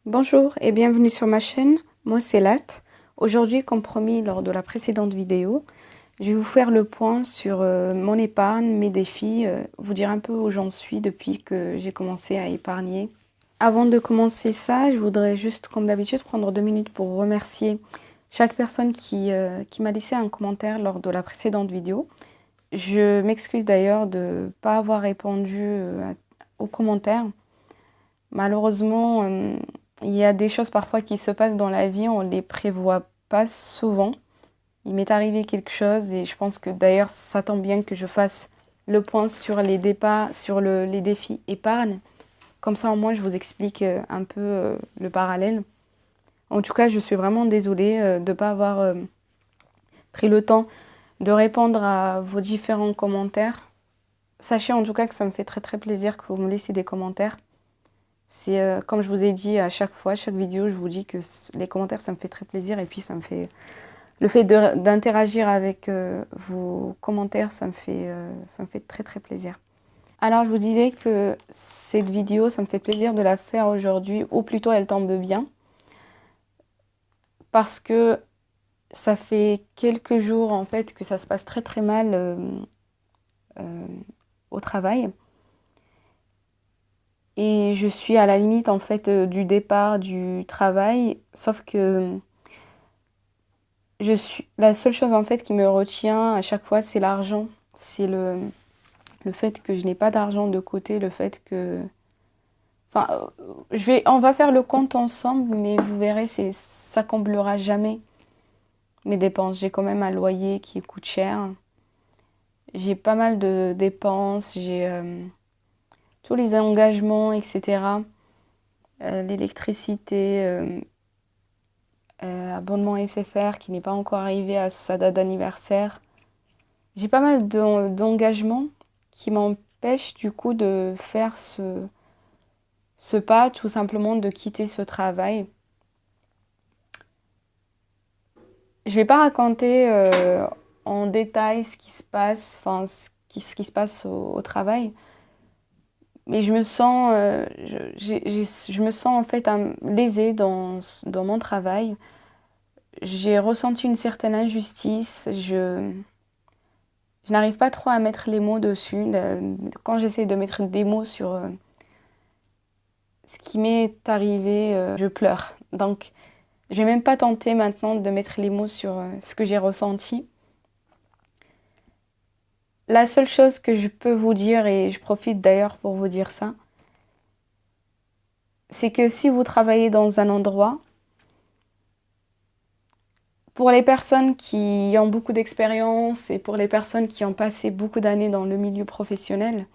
Bonjour et bienvenue sur ma chaîne, moi c'est Lat. Aujourd'hui, comme promis lors de la précédente vidéo, je vais vous faire le point sur mon épargne, mes défis, vous dire un peu où j'en suis depuis que j'ai commencé à épargner. Avant de commencer ça, je voudrais juste, comme d'habitude, prendre 2 minutes pour remercier chaque personne qui m'a laissé un commentaire lors de la précédente vidéo. Je m'excuse d'ailleurs de ne pas avoir répondu aux commentaires. Malheureusement, il y a des choses parfois qui se passent dans la vie, on ne les prévoit pas souvent. Il m'est arrivé quelque chose et je pense que d'ailleurs ça tombe bien que je fasse le point sur les les défis épargne. Comme ça au moins je vous explique un peu le parallèle. En tout cas, je suis vraiment désolée de ne pas avoir pris le temps de répondre à vos différents commentaires. Sachez en tout cas que ça me fait très plaisir que vous me laissiez des commentaires. C'est comme je vous ai dit à chaque fois, chaque vidéo, je vous dis que les commentaires, ça me fait très plaisir. Et puis, ça me fait le fait d'interagir avec vos commentaires, ça me fait très plaisir. Alors, je vous disais que cette vidéo, ça me fait plaisir de la faire aujourd'hui, ou plutôt elle tombe bien. Parce que ça fait quelques jours, en fait, que ça se passe très mal au travail. Et je suis à la limite en fait du départ du travail, sauf que la seule chose en fait qui me retient à chaque fois, c'est l'argent. C'est le fait que je n'ai pas d'argent de côté, le fait que... Enfin, on va faire le compte ensemble, mais vous verrez, ça comblera jamais mes dépenses. J'ai quand même un loyer qui coûte cher. J'ai pas mal de dépenses, j'ai tous les engagements, etc. L'électricité, abonnement SFR qui n'est pas encore arrivé à sa date d'anniversaire. J'ai pas mal d'engagements qui m'empêchent du coup de faire ce pas, tout simplement de quitter ce travail. Je vais pas raconter en détail ce qui se passe, enfin ce qui se passe au travail, mais je me sens, je me sens en fait lésée dans mon travail. J'ai ressenti une certaine injustice. Je n'arrive pas trop à mettre les mots dessus. Quand j'essaie de mettre des mots sur ce qui m'est arrivé, je pleure. Donc, je vais même pas tenter maintenant de mettre les mots sur ce que j'ai ressenti. La seule chose que je peux vous dire, et je profite d'ailleurs pour vous dire ça, c'est que si vous travaillez dans un endroit, pour les personnes qui ont beaucoup d'expérience et pour les personnes qui ont passé beaucoup d'années dans le milieu professionnel,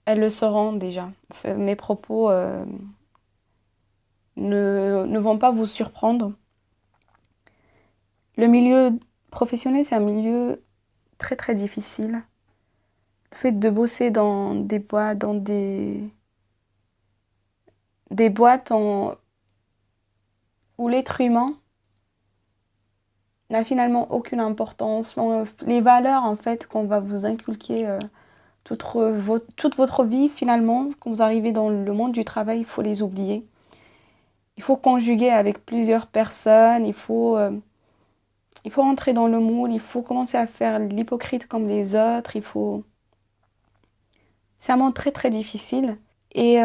elles le sauront déjà. Mes propos ne vont pas vous surprendre. Le milieu professionnel, c'est un milieu très difficile. Le fait de bosser dans des boîtes, des boîtes où l'être humain n'a finalement aucune importance. Les valeurs en fait qu'on va vous inculquer toute votre vie finalement, quand vous arrivez dans le monde du travail, il faut les oublier. Il faut conjuguer avec plusieurs personnes, il faut entrer dans le moule, il faut commencer à faire l'hypocrite comme les autres, C'est un monde très difficile. Et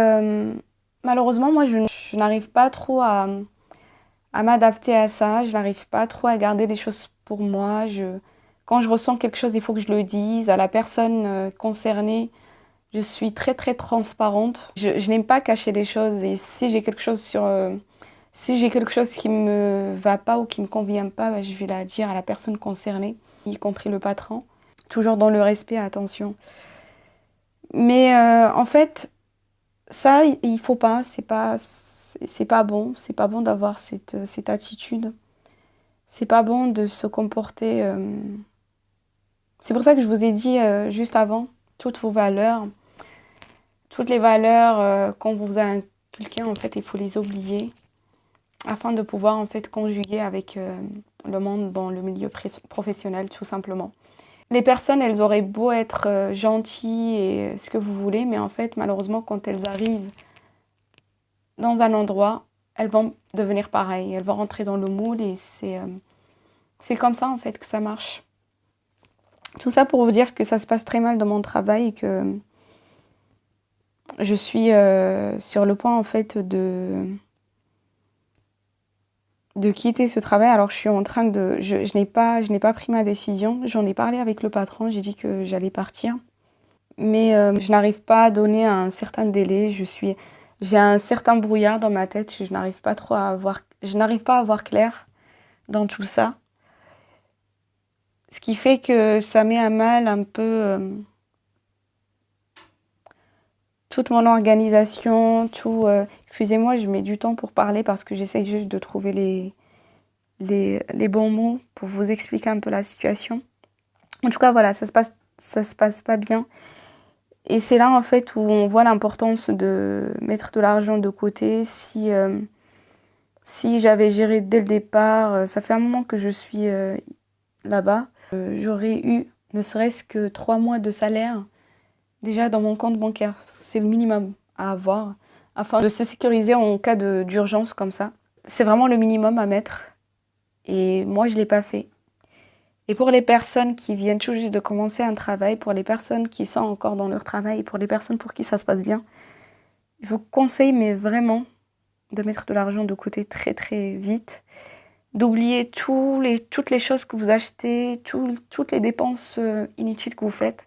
malheureusement, moi, je n'arrive pas trop à m'adapter à ça, je n'arrive pas trop à garder les choses pour moi. Quand je ressens quelque chose, il faut que je le dise à la personne concernée. Je suis très transparente. Je n'aime pas cacher les choses et si j'ai quelque chose si j'ai quelque chose qui me va pas ou qui me convient pas, bah, je vais la dire à la personne concernée, y compris le patron. Toujours dans le respect, attention. Mais en fait, ça, il faut pas. C'est pas bon. C'est pas bon d'avoir cette attitude. C'est pas bon de se comporter. C'est pour ça que je vous ai dit juste avant, toutes vos valeurs, toutes les valeurs qu'on vous a inculquées, en fait, il faut les oublier afin de pouvoir en fait conjuguer avec le monde dans le milieu professionnel, tout simplement. Les personnes, elles auraient beau être gentilles et ce que vous voulez, mais en fait, malheureusement, quand elles arrivent dans un endroit, elles vont devenir pareilles. Elles vont rentrer dans le moule et c'est comme ça en fait que ça marche. Tout ça pour vous dire que ça se passe très mal dans mon travail et que je suis sur le point en fait de quitter ce travail. Alors je suis en train de... Je n'ai pas pris ma décision. J'en ai parlé avec le patron, j'ai dit que j'allais partir. Mais je n'arrive pas à donner un certain délai. J'ai un certain brouillard dans ma tête. Je n'arrive pas à voir clair dans tout ça. Ce qui fait que ça met à mal un peu toute mon organisation, excusez-moi, je mets du temps pour parler parce que j'essaye juste de trouver les bons mots pour vous expliquer un peu la situation. En tout cas, voilà, ça se passe pas bien. Et c'est là, en fait, où on voit l'importance de mettre de l'argent de côté. Si j'avais géré dès le départ, ça fait un moment que je suis là-bas, j'aurais eu ne serait-ce que 3 mois de salaire déjà dans mon compte bancaire. C'est le minimum à avoir afin de se sécuriser en cas d'urgence comme ça. C'est vraiment le minimum à mettre et moi je ne l'ai pas fait. Et pour les personnes qui viennent tout juste de commencer un travail, pour les personnes qui sont encore dans leur travail et pour les personnes pour qui ça se passe bien, je vous conseille mais vraiment de mettre de l'argent de côté très très vite, d'oublier toutes les choses que vous achetez, toutes les dépenses inutiles que vous faites.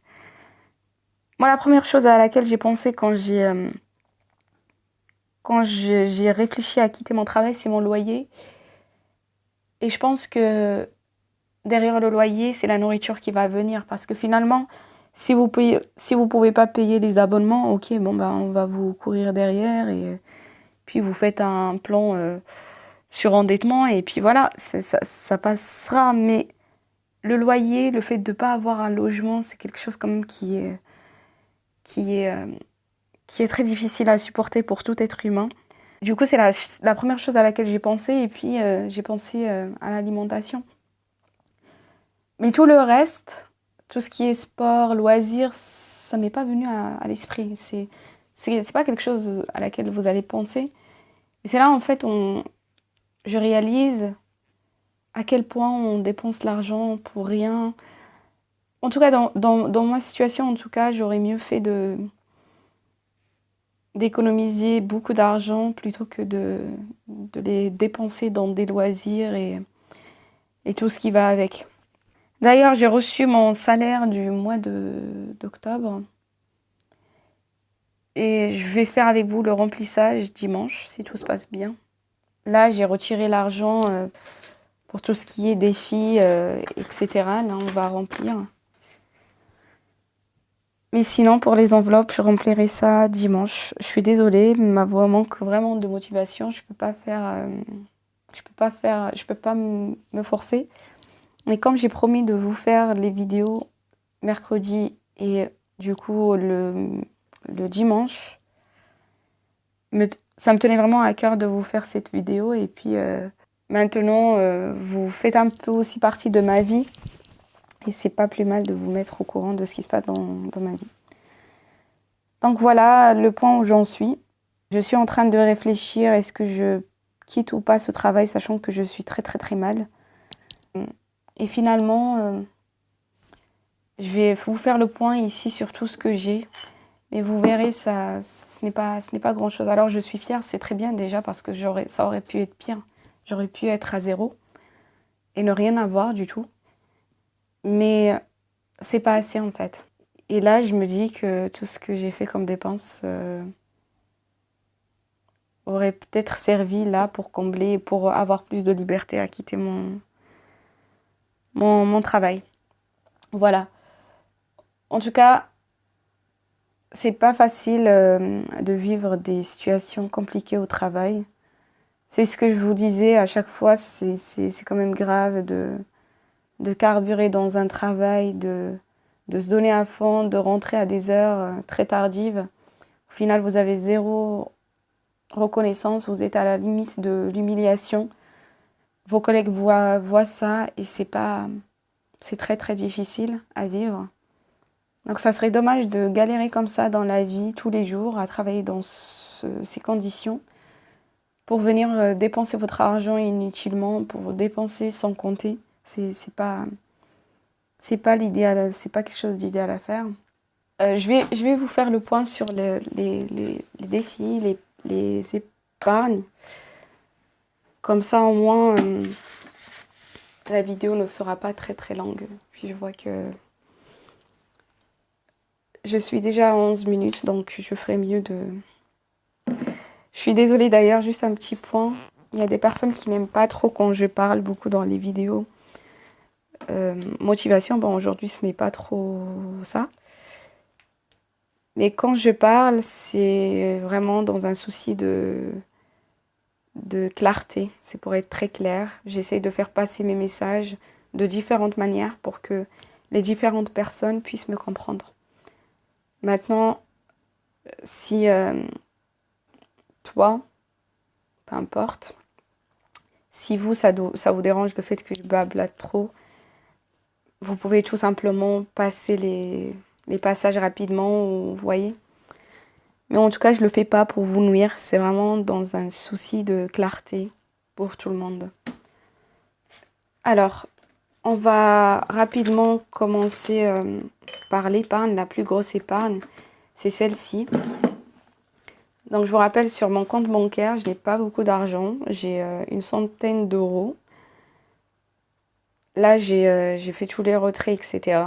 Moi, la première chose à laquelle j'ai pensé quand j'ai réfléchi à quitter mon travail, c'est mon loyer. Et je pense que derrière le loyer, c'est la nourriture qui va venir. Parce que finalement, si vous pouvez pas payer les abonnements, ok, bon, ben, on va vous courir derrière et puis vous faites un plan sur endettement et puis voilà, ça passera. Mais le loyer, le fait de ne pas avoir un logement, c'est quelque chose quand même qui est très difficile à supporter pour tout être humain. Du coup, c'est la première chose à laquelle j'ai pensé et puis j'ai pensé à l'alimentation. Mais tout le reste, tout ce qui est sport, loisirs, ça m'est pas venu à l'esprit. C'est pas quelque chose à laquelle vous allez penser. Et c'est là, en fait, je réalise à quel point on dépense l'argent pour rien. En tout cas, dans ma situation, en tout cas, j'aurais mieux fait d'économiser beaucoup d'argent plutôt que de les dépenser dans des loisirs et tout ce qui va avec. D'ailleurs, j'ai reçu mon salaire du mois d'octobre et je vais faire avec vous le remplissage dimanche, si tout se passe bien. Là, j'ai retiré l'argent pour tout ce qui est défis, etc. Là, on va remplir. Mais sinon, pour les enveloppes, je remplirai ça dimanche. Je suis désolée, ma voix manque vraiment de motivation. Je peux pas me forcer. Mais comme j'ai promis de vous faire les vidéos mercredi et du coup le dimanche, ça me tenait vraiment à cœur de vous faire cette vidéo. Et puis maintenant, vous faites un peu aussi partie de ma vie. Et c'est pas plus mal de vous mettre au courant de ce qui se passe dans ma vie. Donc voilà le point où j'en suis. Je suis en train de réfléchir, est-ce que je quitte ou pas ce travail, sachant que je suis très très très mal. Et finalement, je vais vous faire le point ici sur tout ce que j'ai. Mais vous verrez, ce n'est pas grand-chose. Alors je suis fière, c'est très bien déjà parce que ça aurait pu être pire. J'aurais pu être à zéro et ne rien avoir du tout. Mais c'est pas assez en fait. Et là, je me dis que tout ce que j'ai fait comme dépense aurait peut-être servi là pour combler, pour avoir plus de liberté à quitter mon travail. Voilà. En tout cas, c'est pas facile de vivre des situations compliquées au travail. C'est ce que je vous disais à chaque fois, c'est quand même grave de carburer dans un travail, de se donner à fond, de rentrer à des heures très tardives. Au final, vous avez zéro reconnaissance, vous êtes à la limite de l'humiliation. Vos collègues voient ça et c'est très très difficile à vivre. Donc ça serait dommage de galérer comme ça dans la vie tous les jours, à travailler dans ces conditions. pour venir dépenser votre argent inutilement, pour dépenser sans compter. C'est pas l'idéal, c'est pas quelque chose d'idéal à faire. Je vais vous faire le point sur les défis, les épargnes. Comme ça, au moins, la vidéo ne sera pas très longue. Puis je vois que je suis déjà à 11 minutes, donc je ferai mieux de... Je suis désolée d'ailleurs, juste un petit point. Il y a des personnes qui n'aiment pas trop quand je parle beaucoup dans les vidéos. Motivation, bon, aujourd'hui, ce n'est pas trop ça. Mais quand je parle, c'est vraiment dans un souci de clarté. C'est pour être très clair. J'essaie de faire passer mes messages de différentes manières pour que les différentes personnes puissent me comprendre. Maintenant, si toi, peu importe, si vous, ça vous dérange le fait que je bablate trop, vous pouvez tout simplement passer les passages rapidement, vous voyez. Mais en tout cas, je le fais pas pour vous nuire, c'est vraiment dans un souci de clarté pour tout le monde. Alors, on va rapidement commencer par l'épargne. La plus grosse épargne, c'est celle-ci. Donc, je vous rappelle, sur mon compte bancaire, je n'ai pas beaucoup d'argent. J'ai une centaine d'euros. Là, j'ai fait tous les retraits, etc.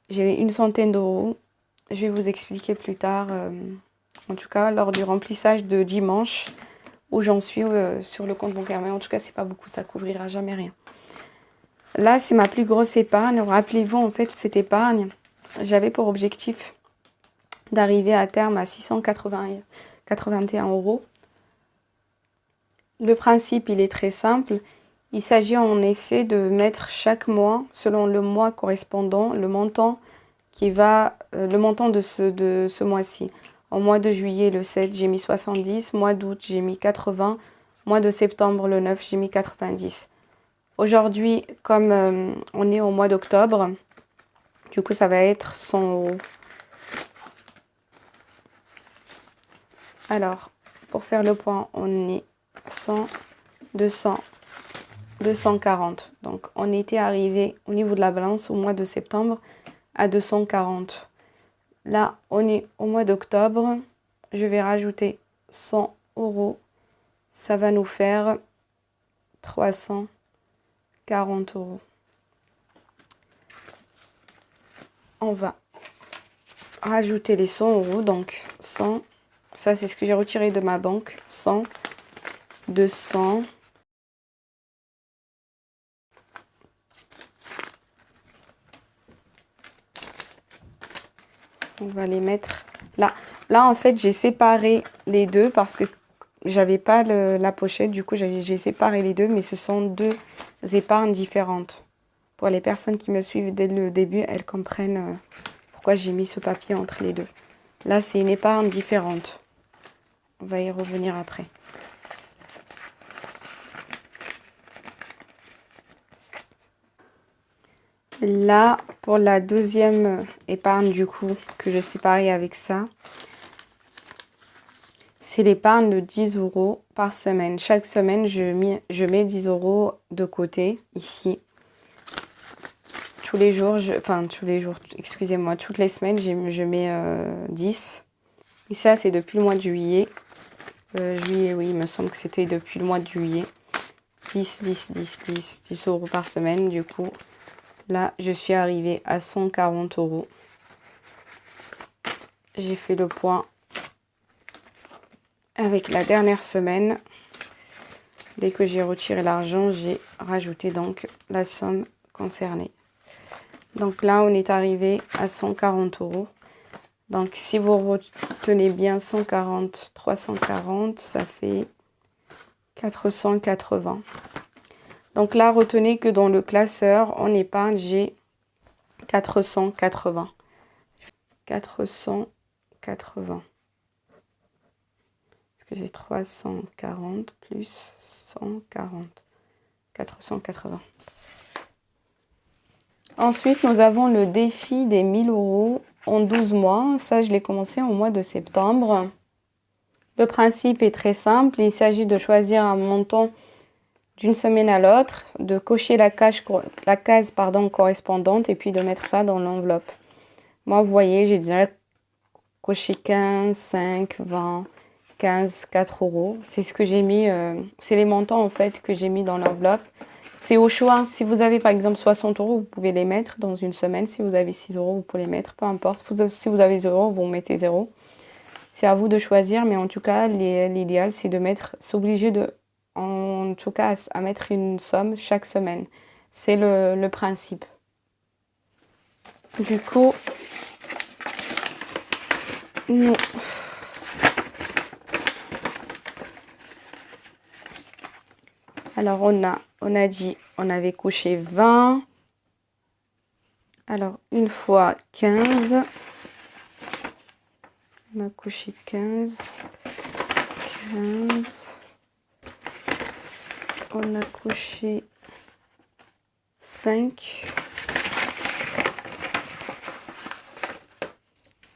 J'ai une centaine d'euros. Je vais vous expliquer plus tard, en tout cas, lors du remplissage de dimanche, où j'en suis sur le compte bancaire. Mais en tout cas, c'est pas beaucoup, ça couvrira jamais rien. Là, c'est ma plus grosse épargne. Rappelez-vous, en fait, cette épargne, j'avais pour objectif d'arriver à terme à 681 euros. Le principe, il est très simple. Il s'agit en effet de mettre chaque mois, selon le mois correspondant, le montant de ce mois-ci. En mois de juillet, le 7, j'ai mis 70. Mois d'août, j'ai mis 80. Mois de septembre, le 9, j'ai mis 90. Aujourd'hui, comme on est au mois d'octobre, du coup, ça va être 100 euros. Alors, pour faire le point, on est 100, 200, 240. Donc, on était arrivé au niveau de la balance au mois de septembre à 240. Là, on est au mois d'octobre. Je vais rajouter 100 euros. Ça va nous faire 340 euros. On va rajouter les 100 euros. Donc, 100. Ça, c'est ce que j'ai retiré de ma banque. 100, 200. On va les mettre là. Là, en fait, j'ai séparé les deux parce que j'avais pas la pochette. Du coup, j'ai séparé les deux, mais ce sont deux épargnes différentes. Pour les personnes qui me suivent dès le début, elles comprennent pourquoi j'ai mis ce papier entre les deux. Là, c'est une épargne différente. On va y revenir après. Là, pour la deuxième épargne, du coup, que je séparais avec ça, c'est l'épargne de 10 euros par semaine. Chaque semaine, je mets 10 euros de côté, ici. Tous les jours, excusez-moi, toutes les semaines, je mets 10. Et ça, c'est depuis le mois de juillet. Juillet, oui, il me semble que c'était depuis le mois de juillet. 10 euros par semaine, du coup. Là, je suis arrivée à 140 euros. J'ai fait le point avec la dernière semaine. Dès que j'ai retiré l'argent, j'ai rajouté donc la somme concernée. Donc là, on est arrivé à 140 euros. Donc, si vous retenez bien 140, 340, ça fait 480. Donc là, retenez que dans le classeur, en épargne, j'ai 480. 480. Parce que c'est 340 plus 140. 480. Ensuite, nous avons le défi des 1000 euros en 12 mois. Ça, je l'ai commencé au mois de septembre. Le principe est très simple. Il s'agit de choisir un montant d'une semaine à l'autre, de cocher la case correspondante et puis de mettre ça dans l'enveloppe. Moi, vous voyez, j'ai déjà coché 15, 5, 20, 15, 4 euros. C'est ce que j'ai mis, c'est les montants en fait que j'ai mis dans l'enveloppe. C'est au choix. Si vous avez par exemple 60 euros, vous pouvez les mettre dans une semaine. Si vous avez 6 euros, vous pouvez les mettre, peu importe. Si vous avez 0, vous mettez 0. C'est à vous de choisir, mais en tout cas, l'idéal, c'est de mettre, s'obliger de, en tout cas, à mettre une somme chaque semaine. C'est le principe. Du coup, nous... Alors, on a dit, on avait couché 20. Alors, une fois 15. On a couché 15. 15. On a couché 5.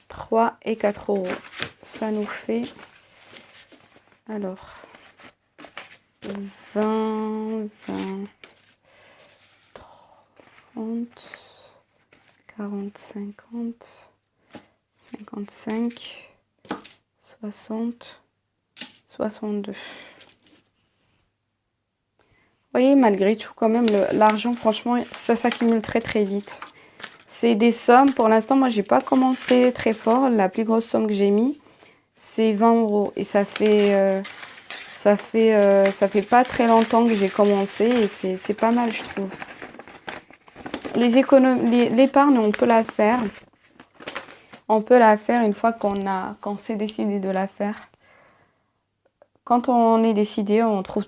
3 et 4 euros. Ça nous fait... Alors... 20, 20, 30, 40, 50, 55, 60, 62. Vous voyez, malgré tout, quand même, l'argent, franchement, ça s'accumule très très vite. C'est des sommes, pour l'instant, moi, j'ai pas commencé très fort. La plus grosse somme que j'ai mis, c'est 20 euros. Et ça fait pas très longtemps que j'ai commencé et c'est pas mal, je trouve. L'épargne, on peut la faire. On peut la faire une fois qu'on s'est décidé de la faire. Quand on est décidé, on trouve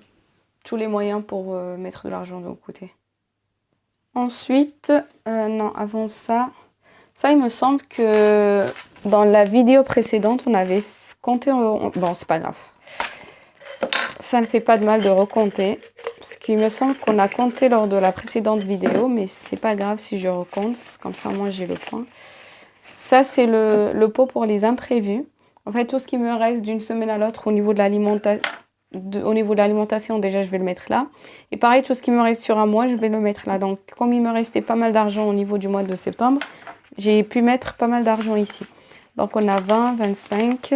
tous les moyens pour mettre de l'argent de côté. Ensuite, non, avant ça, il me semble que dans la vidéo précédente, on avait compté. Bon, c'est pas grave. Ça ne fait pas de mal de recompter. Parce qu'il me semble qu'on a compté lors de la précédente vidéo, mais c'est pas grave si je recompte. Comme ça, moi, j'ai le point. Ça, c'est le pot pour les imprévus. En fait, tout ce qui me reste d'une semaine à l'autre au niveau de l'alimentation, déjà, je vais le mettre là. Et pareil, tout ce qui me reste sur un mois, je vais le mettre là. Donc, comme il me restait pas mal d'argent au niveau du mois de septembre, j'ai pu mettre pas mal d'argent ici. Donc, on a 20, 25...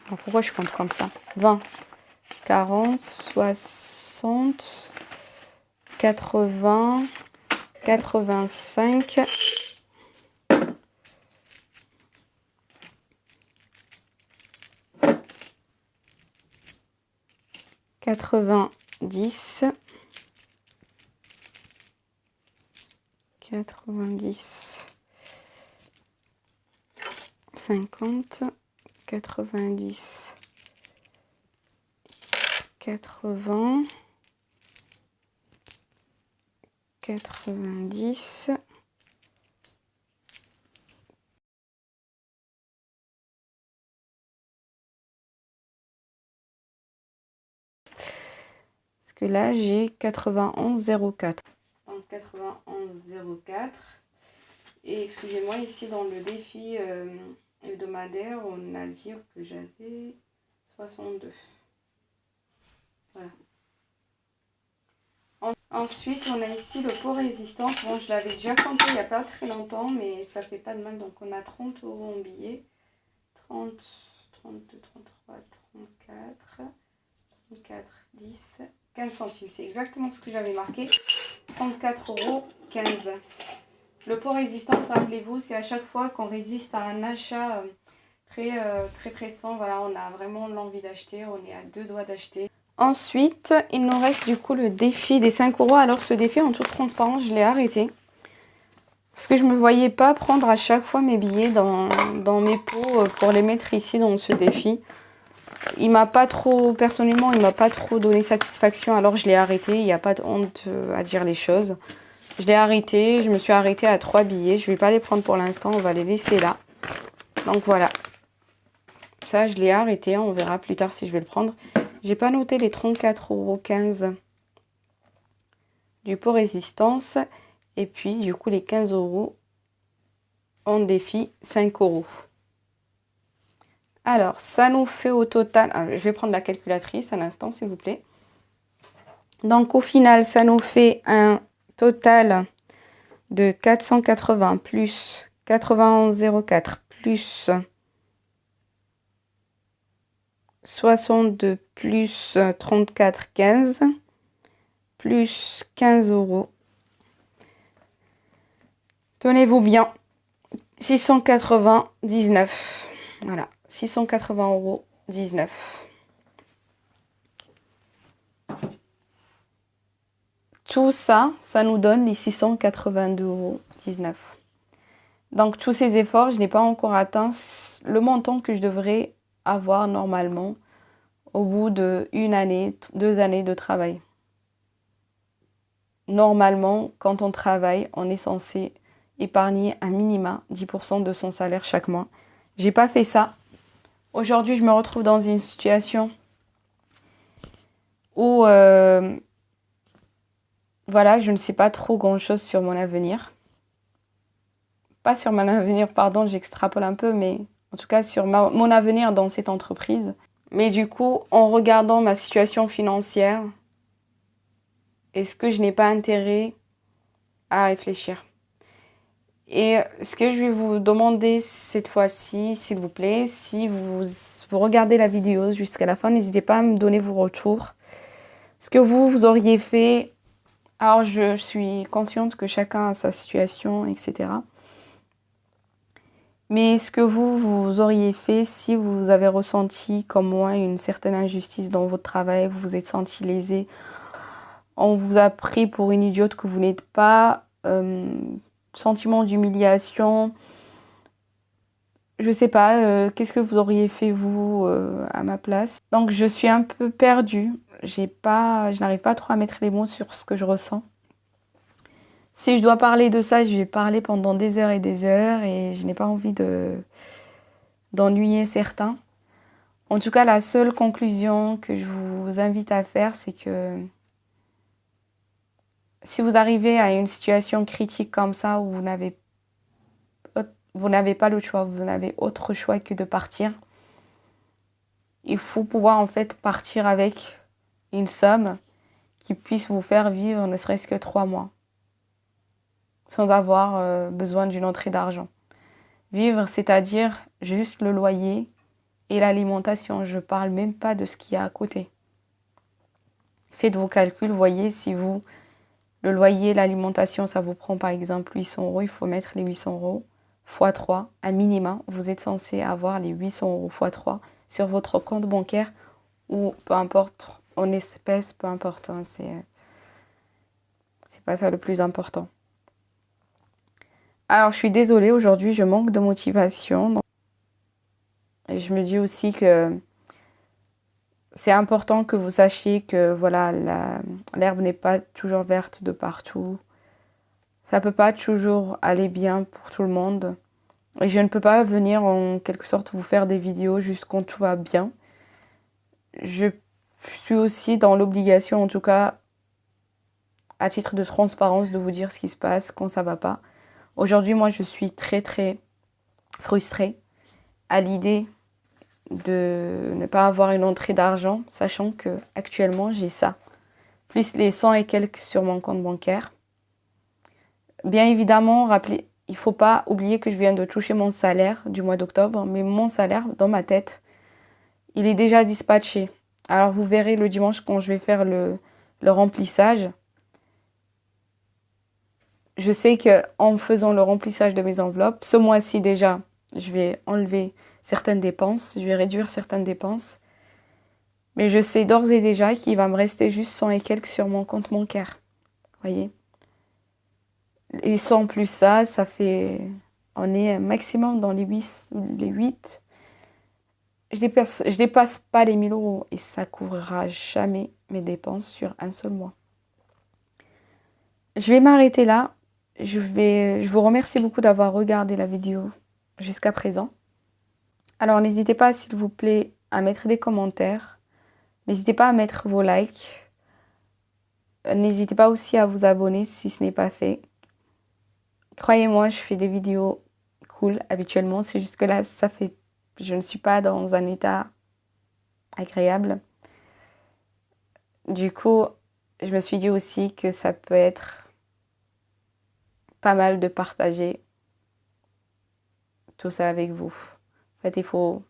Alors, pourquoi je compte comme ça? 20, 40, 60, 80, 85, 90, 50, 90, 80, 90, 'Parce que là, j'ai 91,04. Donc 91,04. Et excusez-moi, ici dans le défi hebdomadaire, on a dit que j'avais 62. Voilà. Ensuite, on a ici le pot résistant. Bon, je l'avais déjà compté il n'y a pas très longtemps, mais ça fait pas de mal. Donc, on a 30 euros en billets. 30, 32, 33, 34, 34, 10, 15 centimes. C'est exactement ce que j'avais marqué. 34 euros 15. Le pot résistance, rappelez-vous, c'est à chaque fois qu'on résiste à un achat très pressant. Voilà, on a vraiment l'envie d'acheter. On est à deux doigts d'acheter. Ensuite, il nous reste du coup le défi des 5 euros. Alors ce défi, en toute transparence, je l'ai arrêté. Parce que je ne me voyais pas prendre à chaque fois mes billets dans mes pots pour les mettre ici dans ce défi. Il m'a pas trop, personnellement, il m'a pas trop donné satisfaction. Alors je l'ai arrêté, il n'y a pas de honte à dire les choses. Je l'ai arrêté, je me suis arrêtée à 3 billets. Je ne vais pas les prendre pour l'instant, on va les laisser là. Donc voilà. Ça, je l'ai arrêté, on verra plus tard si je vais le prendre. J'ai pas noté les 34,15 € du pot résistance. Et puis, du coup, les 15 € en défi 5 €. Alors, ça nous fait au total... je vais prendre la calculatrice un instant, s'il vous plaît. Donc, au final, ça nous fait un total de 480 plus 91,04 plus 62 plus 34,15 plus 15 €. Tenez-vous bien, 680,19. Voilà, 680,19 €. Tout ça, ça nous donne les 682,19 €. Donc, tous ces efforts, je n'ai pas encore atteint le montant que je devrais avoir normalement au bout d'1 année, 2 années de travail. Normalement, quand on travaille, on est censé épargner un minima 10% de son salaire chaque mois. J'ai pas fait ça. Aujourd'hui, je me retrouve dans une situation où voilà, je ne sais pas trop grand-chose sur mon avenir. Pas sur mon avenir, pardon, j'extrapole un peu, mais en tout cas sur mon avenir dans cette entreprise. Mais du coup, en regardant ma situation financière, est-ce que je n'ai pas intérêt à réfléchir? Et ce que je vais vous demander cette fois-ci, s'il vous plaît, si vous regardez la vidéo jusqu'à la fin, n'hésitez pas à me donner vos retours. Ce que vous auriez fait... Alors, je suis consciente que chacun a sa situation, etc. Mais ce que vous auriez fait si vous avez ressenti, comme moi, une certaine injustice dans votre travail, vous vous êtes senti lésé, on vous a pris pour une idiote que vous n'êtes pas, sentiment d'humiliation, je sais pas, qu'est-ce que vous auriez fait vous à ma place? Donc je suis un peu perdue, je n'arrive pas trop à mettre les mots sur ce que je ressens. Si je dois parler de ça, je vais parler pendant des heures et je n'ai pas envie d'ennuyer certains. En tout cas, la seule conclusion que je vous invite à faire, c'est que si vous arrivez à une situation critique comme ça où vous n'avez pas le choix, vous n'avez autre choix que de partir, il faut pouvoir en fait partir avec une somme qui puisse vous faire vivre ne serait-ce que 3 mois, sans avoir besoin d'une entrée d'argent. Vivre, c'est-à-dire juste le loyer et l'alimentation. Je ne parle même pas de ce qu'il y a à côté. Faites vos calculs, voyez si vous... Le loyer, l'alimentation, ça vous prend par exemple 800 €, il faut mettre les 800 € x 3, un minimum. Vous êtes censé avoir les 800 € x 3 sur votre compte bancaire ou peu importe, en espèces, peu importe. Hein, c'est pas ça le plus important. Alors, je suis désolée, aujourd'hui, je manque de motivation. Et je me dis aussi que c'est important que vous sachiez que voilà, l'herbe n'est pas toujours verte de partout. Ça ne peut pas toujours aller bien pour tout le monde. Et je ne peux pas venir en quelque sorte vous faire des vidéos juste quand tout va bien. Je suis aussi dans l'obligation, en tout cas, à titre de transparence, de vous dire ce qui se passe quand ça ne va pas. Aujourd'hui, moi, je suis très, très frustrée à l'idée de ne pas avoir une entrée d'argent, sachant que actuellement j'ai ça, plus les 100 et quelques sur mon compte bancaire. Bien évidemment, rappelez, il ne faut pas oublier que je viens de toucher mon salaire du mois d'octobre, mais mon salaire, dans ma tête, il est déjà dispatché. Alors vous verrez le dimanche quand je vais faire le remplissage. Je sais qu'en faisant le remplissage de mes enveloppes, ce mois-ci déjà, je vais enlever certaines dépenses, je vais réduire certaines dépenses. Mais je sais d'ores et déjà qu'il va me rester juste 100 et quelques sur mon compte bancaire. Voyez? Et 100 plus ça fait... On est maximum dans les 8. Je dépasse pas les 1000 € et ça couvrira jamais mes dépenses sur un seul mois. Je vais m'arrêter là. Je vous remercie beaucoup d'avoir regardé la vidéo jusqu'à présent. Alors n'hésitez pas s'il vous plaît à mettre des commentaires. N'hésitez pas à mettre vos likes. N'hésitez pas aussi à vous abonner si ce n'est pas fait. Croyez-moi, je fais des vidéos cool habituellement. C'est juste que là, ça fait je ne suis pas dans un état agréable. Du coup, je me suis dit aussi que ça peut être pas mal de partager tout ça avec vous. En fait, il faut,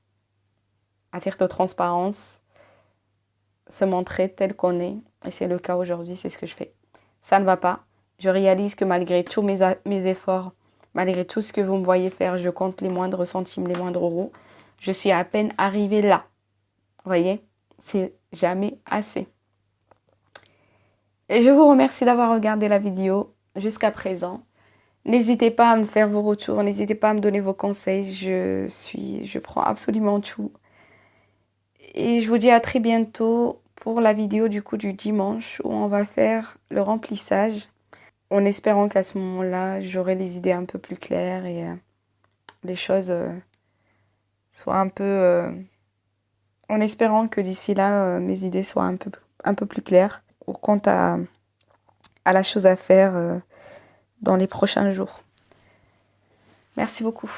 à titre de transparence, se montrer tel qu'on est. Et c'est le cas aujourd'hui, c'est ce que je fais. Ça ne va pas. Je réalise que malgré tous mes efforts, malgré tout ce que vous me voyez faire, je compte les moindres centimes, les moindres euros. Je suis à peine arrivée là. Vous voyez, c'est jamais assez. Et je vous remercie d'avoir regardé la vidéo jusqu'à présent. N'hésitez pas à me faire vos retours, n'hésitez pas à me donner vos conseils. Je prends absolument tout. Et je vous dis à très bientôt pour la vidéo du coup du dimanche où on va faire le remplissage. En espérant qu'à ce moment-là, j'aurai les idées un peu plus claires et les choses soient un peu... en espérant que d'ici là, mes idées soient un peu plus claires quant à la chose à faire dans les prochains jours. Merci beaucoup.